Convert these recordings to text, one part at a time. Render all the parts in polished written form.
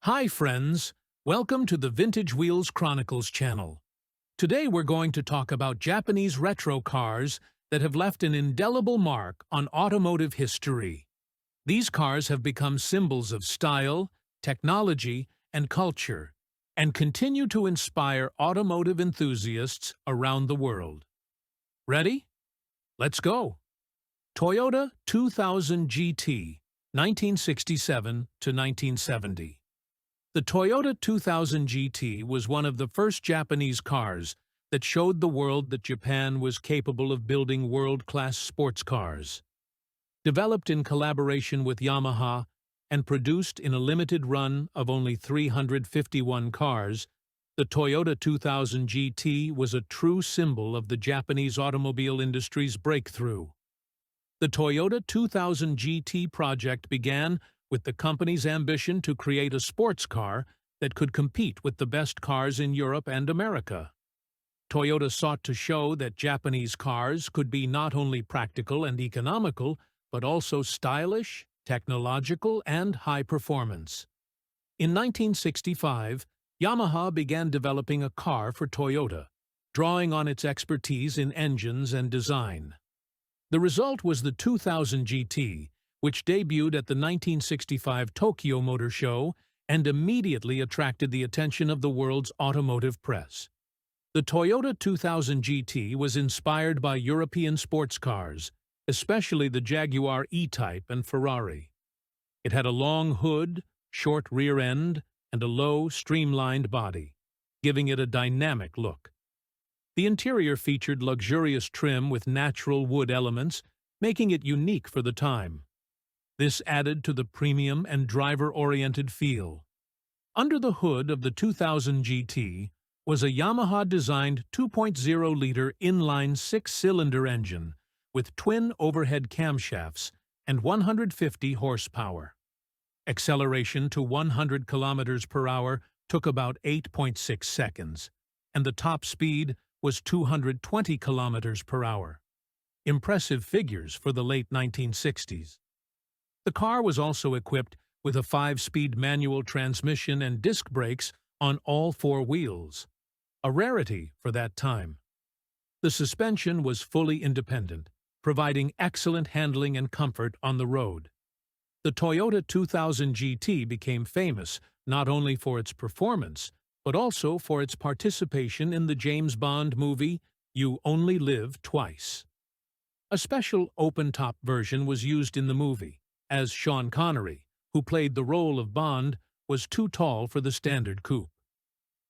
Hi friends, welcome to the Vintage Wheels Chronicles channel. Today we're going to talk about Japanese retro cars that have left an indelible mark on automotive history. These cars have become symbols of style, technology, and culture, and continue to inspire automotive enthusiasts around the world. Ready? Let's go! Toyota 2000 GT, 1967 to 1970. The Toyota 2000 GT was one of the first Japanese cars that showed the world that Japan was capable of building world-class sports cars. Developed in collaboration with Yamaha and produced in a limited run of only 351 cars, the Toyota 2000 GT was a true symbol of the Japanese automobile industry's breakthrough. The Toyota 2000 GT project began with the company's ambition to create a sports car that could compete with the best cars in Europe and America. Toyota sought to show that Japanese cars could be not only practical and economical, but also stylish, technological, and high performance. In 1965, Yamaha began developing a car for Toyota, drawing on its expertise in engines and design. The result was the 2000 GT, which debuted at the 1965 Tokyo Motor Show and immediately attracted the attention of the world's automotive press. The Toyota 2000 GT was inspired by European sports cars, especially the Jaguar E-Type and Ferrari. It had a long hood, short rear end, and a low, streamlined body, giving it a dynamic look. The interior featured luxurious trim with natural wood elements, making it unique for the time. This added to the premium and driver-oriented feel. Under the hood of the 2000 GT was a Yamaha-designed 2.0-liter inline six-cylinder engine with twin overhead camshafts and 150 horsepower. Acceleration to 100 km per hour took about 8.6 seconds, and the top speed was 220 km per hour. Impressive figures for the late 1960s. The car was also equipped with a 5-speed manual transmission and disc brakes on all 4 wheels, a rarity for that time. The suspension was fully independent, providing excellent handling and comfort on the road. The Toyota 2000 GT became famous not only for its performance, but also for its participation in the James Bond movie You Only Live Twice. A special open-top version was used in the movie, as Sean Connery, who played the role of Bond, was too tall for the standard coupe.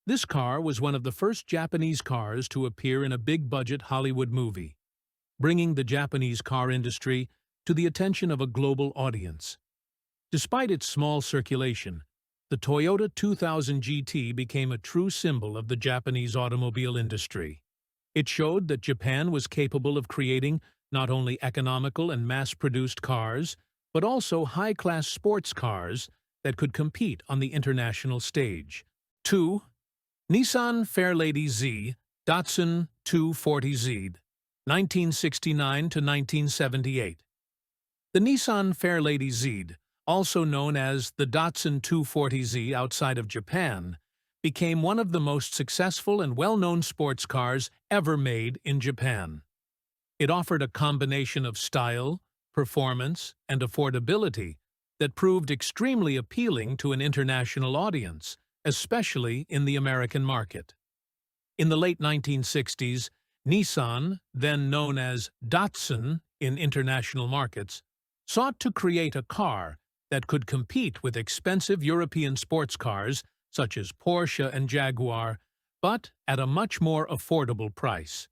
This car was one of the first Japanese cars to appear in a big-budget Hollywood movie, bringing the Japanese car industry to the attention of a global audience. Despite its small circulation, the Toyota 2000 GT became a true symbol of the Japanese automobile industry. It showed that Japan was capable of creating not only economical and mass-produced cars, but also high-class sports cars that could compete on the international stage. 2. Nissan Fairlady Z, Datsun 240Z, 1969 to 1978. The Nissan Fairlady Z, also known as the Datsun 240Z outside of Japan, became one of the most successful and well-known sports cars ever made in Japan. It offered a combination of style, performance, and affordability that proved extremely appealing to an international audience, especially in the American market. In the late 1960s, Nissan, then known as Datsun in international markets, sought to create a car that could compete with expensive European sports cars such as Porsche and Jaguar, but at a much more affordable price.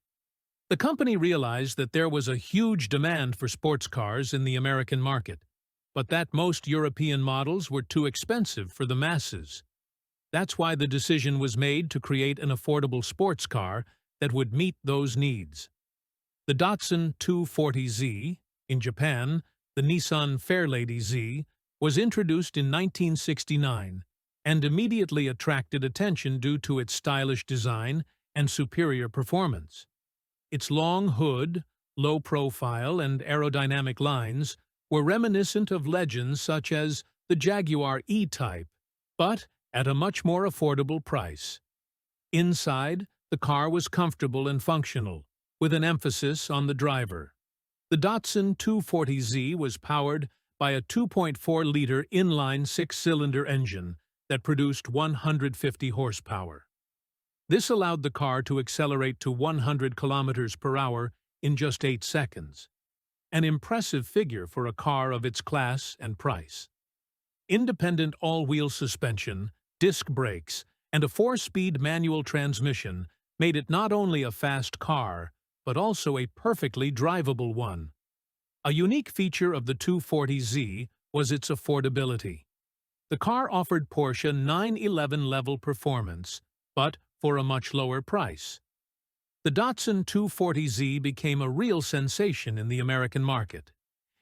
The company realized that there was a huge demand for sports cars in the American market, but that most European models were too expensive for the masses. That's why the decision was made to create an affordable sports car that would meet those needs. The Datsun 240Z, in Japan, the Nissan Fairlady Z, was introduced in 1969 and immediately attracted attention due to its stylish design and superior performance. Its long hood, low profile, and aerodynamic lines were reminiscent of legends such as the Jaguar E-Type but at a much more affordable price. Inside, the car was comfortable and functional, with an emphasis on the driver. The Datsun 240Z was powered by a 2.4-liter inline six-cylinder engine that produced 150 horsepower. This allowed the car to accelerate to 100 kilometers per hour in just 8 seconds, an impressive figure for a car of its class and price. Independent all-wheel suspension, disc brakes, and a 4-speed manual transmission made it not only a fast car, but also a perfectly drivable one. A unique feature of the 240Z was its affordability. The car offered Porsche 911-level performance, but for a much lower price. The Datsun 240Z became a real sensation in the American market.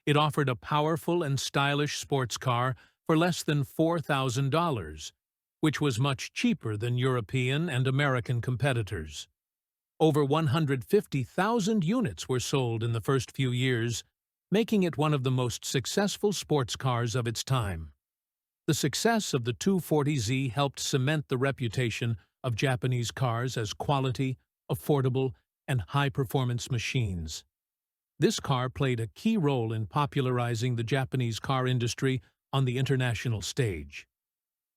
It offered a powerful and stylish sports car for less than $4,000, which was much cheaper than European and American competitors. Over 150,000 units were sold in the first few years, making it one of the most successful sports cars of its time. The success of the 240Z helped cement the reputation of Japanese cars as quality, affordable, and high-performance machines. This car played a key role in popularizing the Japanese car industry on the international stage.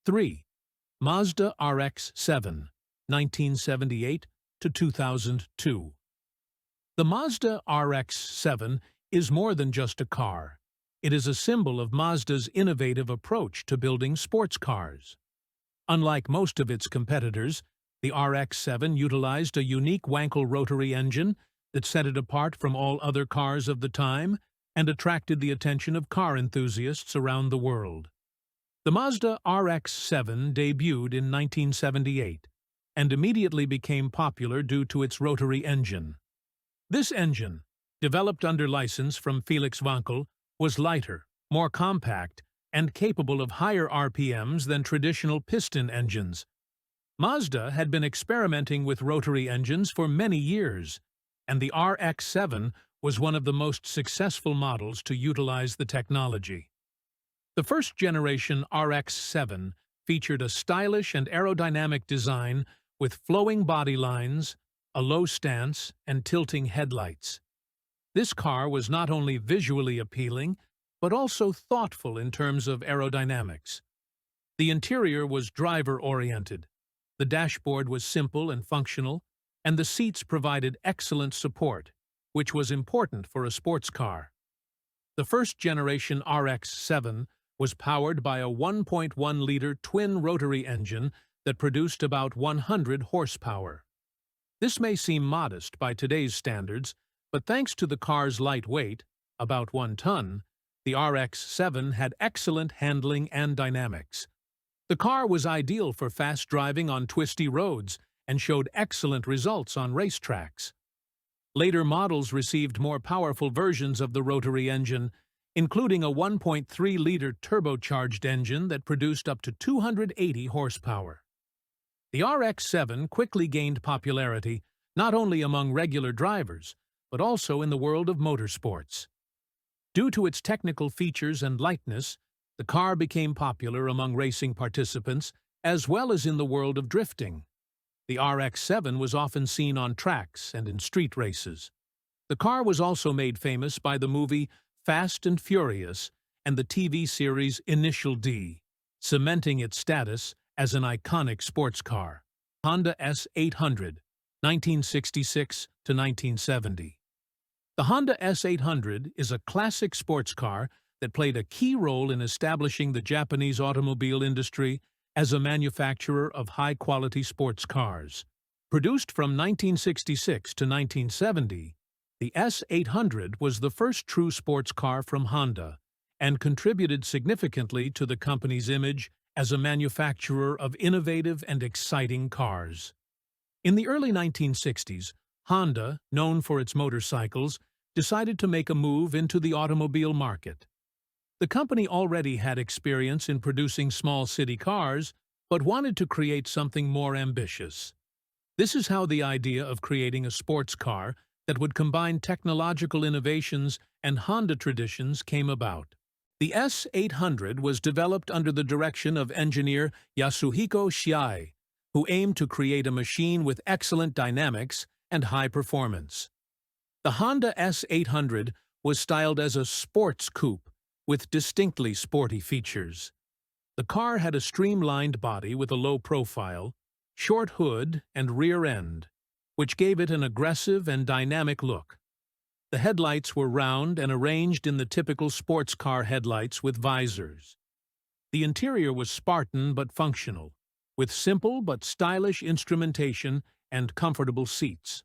3. Mazda RX-7, 1978 to 2002. The Mazda RX-7 is more than just a car. It is a symbol of Mazda's innovative approach to building sports cars. Unlike most of its competitors, the RX-7 utilized a unique Wankel rotary engine that set it apart from all other cars of the time and attracted the attention of car enthusiasts around the world. The Mazda RX-7 debuted in 1978 and immediately became popular due to its rotary engine. This engine, developed under license from Felix Wankel, was lighter, more compact, and capable of higher RPMs than traditional piston engines. Mazda had been experimenting with rotary engines for many years, and the RX-7 was one of the most successful models to utilize the technology. The first-generation RX-7 featured a stylish and aerodynamic design with flowing body lines, a low stance, and tilting headlights. This car was not only visually appealing, but also thoughtful in terms of aerodynamics. The interior was driver-oriented. The dashboard was simple and functional, and the seats provided excellent support, which was important for a sports car. The first-generation RX-7 was powered by a 1.1-liter twin-rotary engine that produced about 100 horsepower. This may seem modest by today's standards, but thanks to the car's light weight, about 1 ton, the RX-7 had excellent handling and dynamics. The car was ideal for fast driving on twisty roads and showed excellent results on racetracks. Later models received more powerful versions of the rotary engine, including a 1.3-liter turbocharged engine that produced up to 280 horsepower. The RX-7 quickly gained popularity not only among regular drivers, but also in the world of motorsports. Due to its technical features and lightness, the car became popular among racing participants as well as in the world of drifting. The RX-7 was often seen on tracks and in street races. The car was also made famous by the movie Fast and Furious and the TV series Initial D, cementing its status as an iconic sports car. Honda S800, 1966 to 1970. The Honda S800 is a classic sports car that played a key role in establishing the Japanese automobile industry as a manufacturer of high-quality sports cars. Produced from 1966 to 1970, the S800 was the first true sports car from Honda and contributed significantly to the company's image as a manufacturer of innovative and exciting cars. In the early 1960s, Honda, known for its motorcycles, decided to make a move into the automobile market. The company already had experience in producing small city cars, but wanted to create something more ambitious. This is how the idea of creating a sports car that would combine technological innovations and Honda traditions came about. The S800 was developed under the direction of engineer Yasuhiko Shiai, who aimed to create a machine with excellent dynamics and high performance. The Honda S800 was styled as a sports coupe with distinctly sporty features. The car had a streamlined body with a low profile, short hood and rear end, which gave it an aggressive and dynamic look. The headlights were round and arranged in the typical sports car headlights with visors. The interior was Spartan but functional, with simple but stylish instrumentation and comfortable seats.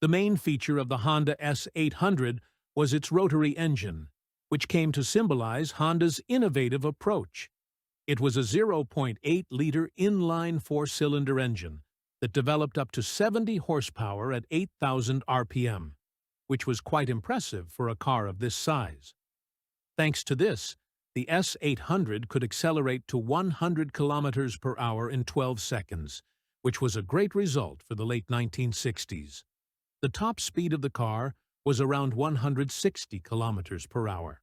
The main feature of the Honda S800 was its rotary engine, which came to symbolize Honda's innovative approach. It was a 0.8-liter inline four-cylinder engine that developed up to 70 horsepower at 8,000 RPM, which was quite impressive for a car of this size. Thanks to this, the S800 could accelerate to 100 kilometers per hour in 12 seconds, which was a great result for the late 1960s. The top speed of the car was around 160 kilometers per hour.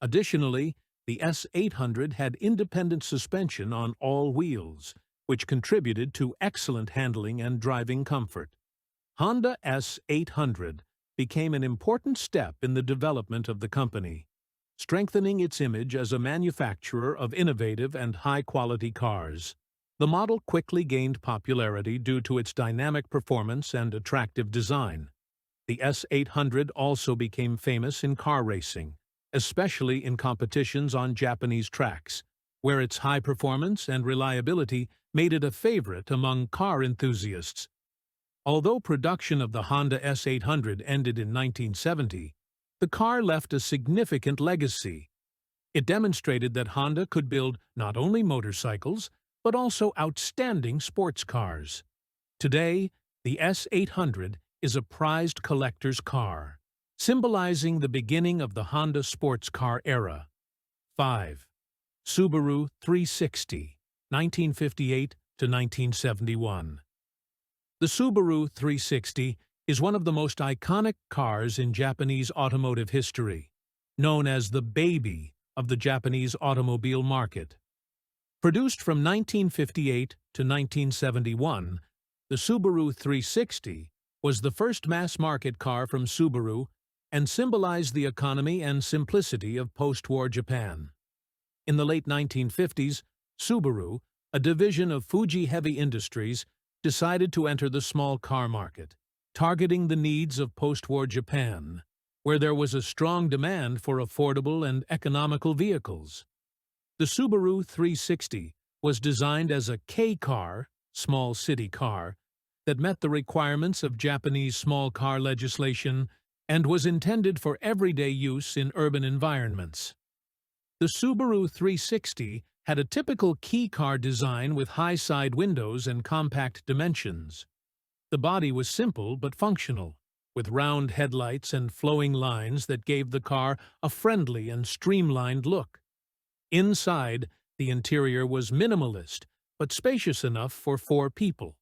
Additionally, the S800 had independent suspension on all wheels, which contributed to excellent handling and driving comfort. Honda S800 became an important step in the development of the company, strengthening its image as a manufacturer of innovative and high-quality cars. The model quickly gained popularity due to its dynamic performance and attractive design. The S800 also became famous in car racing, especially in competitions on Japanese tracks, where its high performance and reliability made it a favorite among car enthusiasts. Although production of the Honda S800 ended in 1970, the car left a significant legacy. It demonstrated that Honda could build not only motorcycles, but also outstanding sports cars. Today, the S800 is a prized collector's car, symbolizing the beginning of the Honda sports car era. 5. Subaru 360, 1958 to 1971. The Subaru 360 is one of the most iconic cars in Japanese automotive history, known as the baby of the Japanese automobile market. Produced from 1958 to 1971, the Subaru 360 was the first mass-market car from Subaru and symbolized the economy and simplicity of post-war Japan. In the late 1950s, Subaru, a division of Fuji Heavy Industries, decided to enter the small car market, targeting the needs of post-war Japan, where there was a strong demand for affordable and economical vehicles. The Subaru 360 was designed as a K-car, small city car, that met the requirements of Japanese small car legislation and was intended for everyday use in urban environments. The Subaru 360 had a typical key car design with high side windows and compact dimensions. The body was simple but functional, with round headlights and flowing lines that gave the car a friendly and streamlined look. Inside, the interior was minimalist, but spacious enough for 4 people.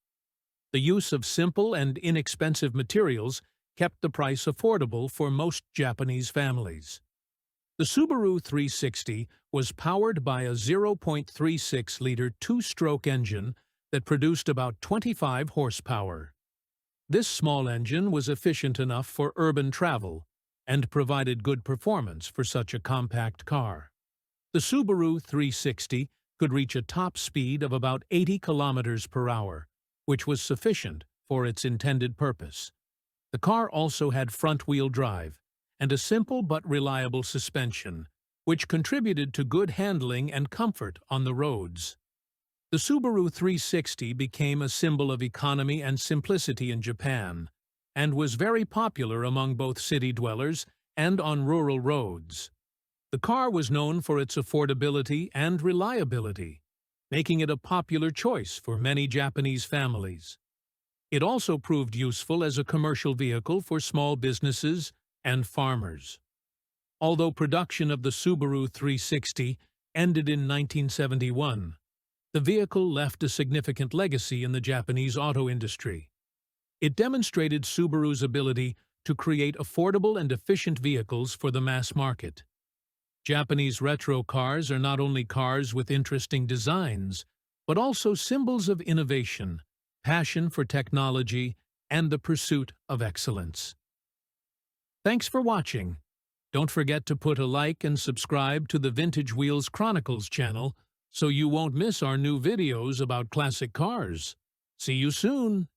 The use of simple and inexpensive materials kept the price affordable for most Japanese families. The Subaru 360 was powered by a 0.36-liter two-stroke engine that produced about 25 horsepower. This small engine was efficient enough for urban travel and provided good performance for such a compact car. The Subaru 360 could reach a top speed of about 80 kilometers per hour, which was sufficient for its intended purpose. The car also had front-wheel drive and a simple but reliable suspension, which contributed to good handling and comfort on the roads. The Subaru 360 became a symbol of economy and simplicity in Japan, and was very popular among both city dwellers and on rural roads. The car was known for its affordability and reliability, making it a popular choice for many Japanese families. It also proved useful as a commercial vehicle for small businesses and farmers. Although production of the Subaru 360 ended in 1971, the vehicle left a significant legacy in the Japanese auto industry. It demonstrated Subaru's ability to create affordable and efficient vehicles for the mass market. Japanese retro cars are not only cars with interesting designs, but also symbols of innovation, passion for technology, and the pursuit of excellence. Thanks for watching. Don't forget to put a like and subscribe to the Vintage Wheels Chronicles channel so you won't miss our new videos about classic cars. See you soon!